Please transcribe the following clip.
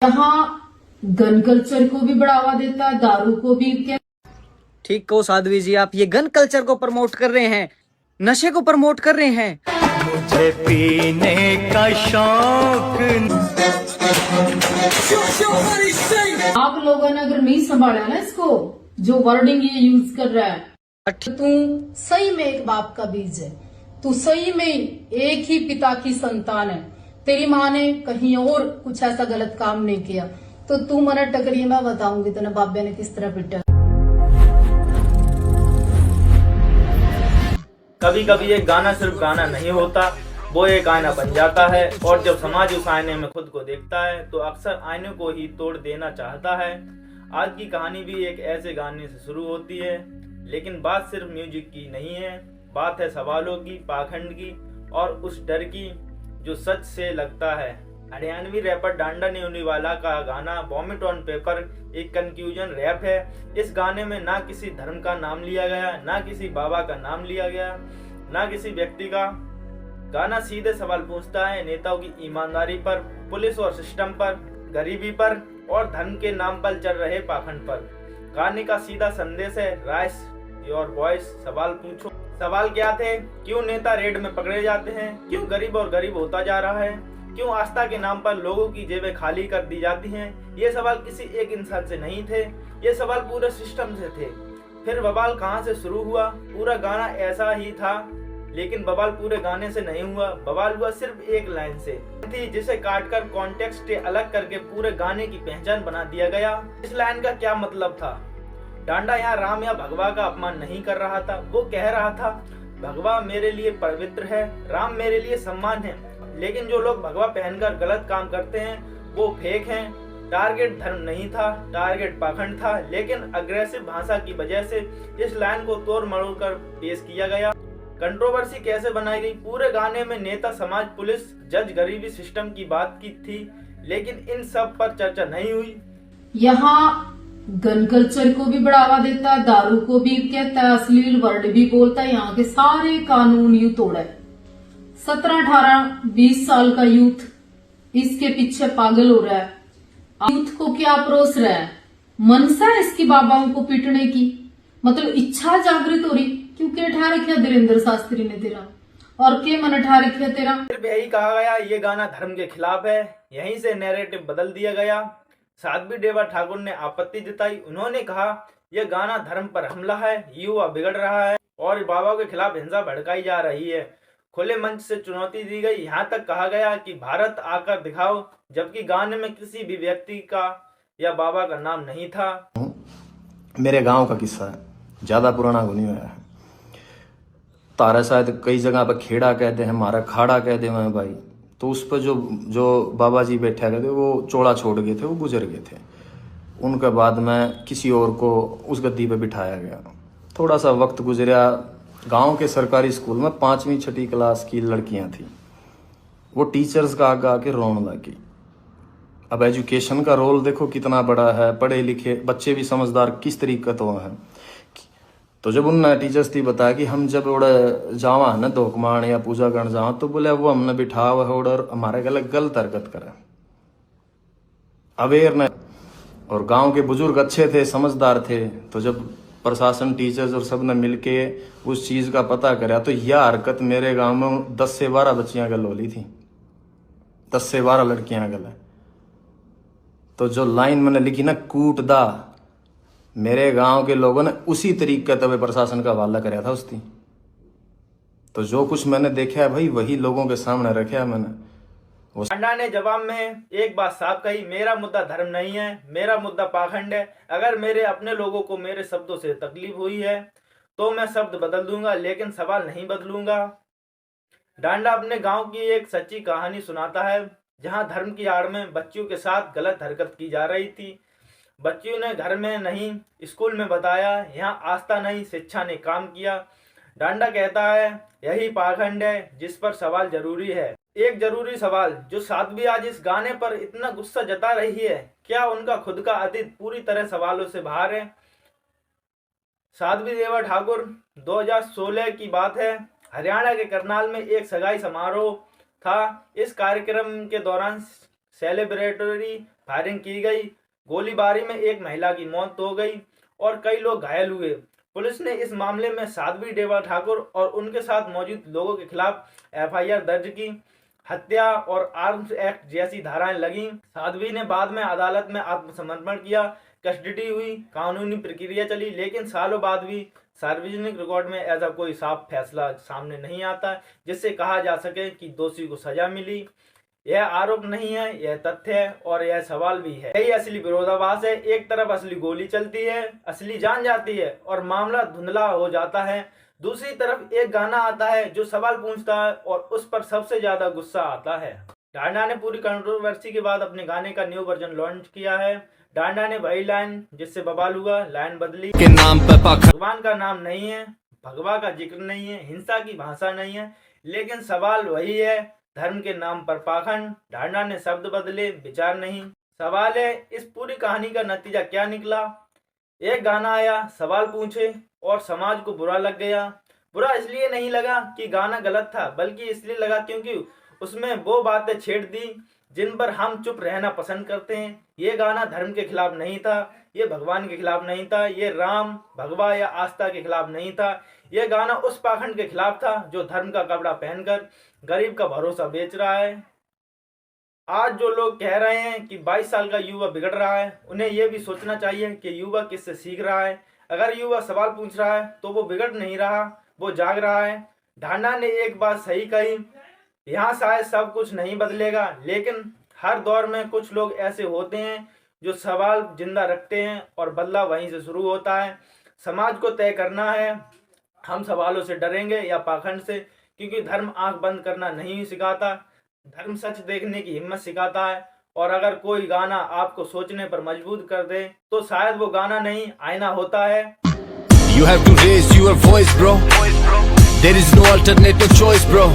यहाँ gun culture को भी बढ़ावा देता है, दारू को भी। ठीक कहो साध्वी जी, आप ये गन कल्चर को प्रमोट कर रहे हैं, नशे को प्रमोट कर रहे हैं। मुझे पीने का शौक। आप लोगों ने अगर नहीं संभाला ना इसको, जो वर्डिंग ये यूज कर रहा है, तू सही में एक बाप का बीज है, तू सही में एक ही पिता की संतान है। तेरी माँ ने कहीं और कुछ ऐसा गलत काम नहीं किया तो तू मना टकरी, मैं बताऊंगी तेने बाबे ने किस तरह पिटा। कभी कभी एक गाना सिर्फ गाना नहीं होता, वो एक आईना बन जाता है। और जब समाज उस आईने में खुद को देखता है तो अक्सर आईने को ही तोड़ देना चाहता है। आज की कहानी भी एक ऐसे गाने से शुरू होती है, लेकिन बात सिर्फ म्यूजिक की नहीं है, बात है सवालों की, पाखंड की और उस डर की जो सच से लगता है। हरियाणवी रैपर डांडा नेउनीवाला का गाना वॉमिट ऑन पेपर एक कंफ्यूजन रैप है। इस गाने में ना किसी धर्म का नाम लिया गया, ना किसी बाबा का नाम लिया गया, ना किसी व्यक्ति का। गाना सीधे सवाल पूछता है नेताओं की ईमानदारी पर, पुलिस और सिस्टम पर, गरीबी पर और धर्म के नाम पर चल रहे पाखंड पर। गाने का सीधा संदेश है, राइस योर वॉइस, सवाल पूछो। सवाल क्या थे? क्यों नेता रेड में पकड़े जाते हैं? क्यों गरीब और गरीब होता जा रहा है? क्यों आस्था के नाम पर लोगों की जेबें खाली कर दी जाती हैं? ये सवाल किसी एक इंसान से नहीं थे, ये सवाल पूरे सिस्टम से थे। फिर बवाल कहाँ से शुरू हुआ? पूरा गाना ऐसा ही था, लेकिन बवाल पूरे गाने से नहीं हुआ, बवाल हुआ सिर्फ एक लाइन से थी, जिसे काटकर कॉन्टेक्स्ट से अलग करके पूरे गाने की पहचान बना दिया गया। इस लाइन का क्या मतलब था? डांडा यहाँ राम या भगवा का अपमान नहीं कर रहा था, वो कह रहा था भगवा मेरे लिए पवित्र है, राम मेरे लिए सम्मान है। लेकिन जो लोग भगवा पहनकर गलत काम करते हैं वो फेक हैं। टारगेट धर्म नहीं था, टारगेट पाखंड था। लेकिन अग्रेसिव भाषा की वजह से इस लाइन को तोड़ मरोड़ कर पेश किया गया। कंट्रोवर्सी कैसे बनाई गई? पूरे गाने में नेता, समाज, पुलिस, जज, गरीबी, सिस्टम की बात की थी, लेकिन इन सब पर चर्चा नहीं हुई। यहाँ गन कल्चर को भी बढ़ावा देता है, दारू को भी कहता है, अश्लील वर्ड भी बोलता है। यहाँ के सारे कानून यूथ तोड़ा है। 17, 18, 20 साल का यूथ इसके पीछे पागल हो रहा है। यूथ को क्या परोस रहा है? मनसा है इसकी बाबाओं को पीटने की, मतलब इच्छा जागृत हो रही। क्योंकि अठा रखा धीरेन्द्र शास्त्री ने तेरा, और के मन अठा रखा तेरा। सिर्फ यही कहा गया ये गाना धर्म के खिलाफ है, यहीं से नैरेटिव बदल दिया गया। साध्वी देवा ठाकुर ने आपत्ति जताई। उन्होंने कहा यह गाना धर्म पर हमला है, युवा बिगड़ रहा है और बाबा के खिलाफ हिंसा भड़काई जा रही है। खुले मंच से चुनौती दी गई। यहाँ तक कहा गया कि भारत आकर दिखाओ, जबकि गाने में किसी भी व्यक्ति का या बाबा का नाम नहीं था। मेरे गांव का किस्सा है, ज्यादा पुराना नहीं हुआ है। तारा शायद कई जगह पर खेड़ा कहते हैं, हमारा खाड़ा कहते हैं भाई। तो उस पर जो बाबा जी बैठे गए थे वो चोला छोड़ गए थे, वो गुजर गए थे। उनके बाद में किसी और को उस गद्दी पे बिठाया गया। थोड़ा सा वक्त गुजरा, गांव के सरकारी स्कूल में 5वीं 6ठी क्लास की लड़कियां थी, वो टीचर्स का आगे आके रोने लगी। अब एजुकेशन का रोल देखो कितना बड़ा है, पढ़े लिखे बच्चे भी समझदार किस तरीके तो हैं। तो जब उन टीचर्स थी बताया कि हम जब उड़े जावा है ना धोकमान या पूजा करने जावा, तो बोले वो हमने बिठा हुआ है और हमारे गलत हरकत करे। अवेयर न, और गांव के बुजुर्ग अच्छे थे, समझदार थे। तो जब प्रशासन, टीचर्स और सब ने मिलके उस चीज का पता करा, तो यह हरकत मेरे गांव में 10 से 12 बच्चियां गल होली थी, 10 से 12 लड़कियां गल है। तो जो लाइन मैंने लिखी ना, कूट दा, मेरे गांव के लोगों ने उसी तरीके तब प्रशासन का हवाला कराया था उसकी। तो जो कुछ मैंने देखा है भाई, वही लोगों के सामने रखा है मैंने। डांडा ने जवाब में एक बात साफ कही, मेरा मुद्दा धर्म नहीं है, मेरा मुद्दा पाखंड है। अगर मेरे अपने लोगों को मेरे शब्दों से तकलीफ हुई है तो मैं शब्द बदल दूंगा, लेकिन सवाल नहीं बदलूंगा। डांडा अपने गांव की एक सच्ची कहानी सुनाता है, जहां धर्म की आड़ में बच्चियों के साथ गलत हरकत की जा रही थी। बच्चियों ने घर में नहीं, स्कूल में बताया। यहाँ आस्था नहीं, शिक्षा ने काम किया। डांडा कहता है यही पाखंड है जिस पर सवाल जरूरी है। एक जरूरी सवाल जो साध्वी आज इस गाने पर इतना गुस्सा जता रही है, क्या उनका खुद का अतीत पूरी तरह सवालों से बाहर है? साध्वी देवा ठाकुर 2016 की बात है, हरियाणा के करनाल में एक सगाई समारोह था। इस कार्यक्रम के दौरान सेलिब्रेटरी फायरिंग की गई। गोलीबारी में एक महिला की मौत हो गई और कई लोग घायल हुए। पुलिस ने इस मामले में साध्वी डेवा ठाकुर और उनके साथ मौजूद लोगों के खिलाफ एफआईआर दर्ज की। हत्या और आर्म्स एक्ट जैसी धाराएं लगी। साध्वी ने बाद में अदालत में आत्मसमर्पण किया, कस्टडी हुई, कानूनी प्रक्रिया चली, लेकिन सालों बाद भी सार्वजनिक रिकॉर्ड में ऐसा कोई साफ फैसला सामने नहीं आता जिससे कहा जा सके कि दोषी को सजा मिली। यह आरोप नहीं है, यह तथ्य है और यह सवाल भी है। यही असली विरोधाभास है। एक तरफ असली गोली चलती है, असली जान जाती है और मामला धुंधला हो जाता है। दूसरी तरफ एक गाना आता है जो सवाल पूछता है और उस पर सबसे ज्यादा गुस्सा आता है। डांडा ने पूरी कंट्रोवर्सी के बाद अपने गाने का न्यू वर्जन लॉन्च किया है। डांडा ने वही लाइन जिससे बवाल हुआ, लाइन बदली। के नाम पे भगवान का नाम नहीं है, भगवा का जिक्र नहीं है, हिंसा की भाषा नहीं है, लेकिन सवाल वही है, धर्म के नाम पर पाखंड। डांडा ने शब्द बदले, विचार नहीं। सवाल है इस पूरी कहानी का नतीजा क्या निकला। एक गाना आया, सवाल पूछे और समाज को बुरा लग गया। बुरा इसलिए नहीं लगा कि गाना गलत था, बल्कि इसलिए लगा क्योंकि उसमें वो बातें छेड़ दी जिन पर हम चुप रहना पसंद करते हैं। ये गाना धर्म के खिलाफ नहीं था, ये भगवान के खिलाफ नहीं था, ये राम भगवा या आस्था के खिलाफ नहीं था। ये गाना उस पाखंड के खिलाफ था जो धर्म का कपड़ा पहनकर गरीब का भरोसा बेच रहा है। आज जो लोग कह रहे हैं कि 22 साल का युवा बिगड़ रहा है, उन्हें यह भी सोचना चाहिए कि युवा किससे सीख रहा है। अगर युवा सवाल पूछ रहा है तो वो बिगड़ नहीं रहा, वो जाग रहा है। ढांडा ने एक बात सही कही, यहाँ शायद सब कुछ नहीं बदलेगा, लेकिन हर दौर में कुछ लोग ऐसे होते हैं जो सवाल जिंदा रखते हैं और बदलाव वहीं से शुरू होता है। समाज को तय करना है, हम सवालों से डरेंगे या पाखंड से, क्योंकि धर्म आंख बंद करना नहीं सिखाता, धर्म सच देखने की हिम्मत सिखाता है। और अगर कोई गाना आपको सोचने पर मजबूर कर दे तो शायद वो गाना नहीं, आईना होता है। You have to raise your voice, bro. There is no alternative choice, bro.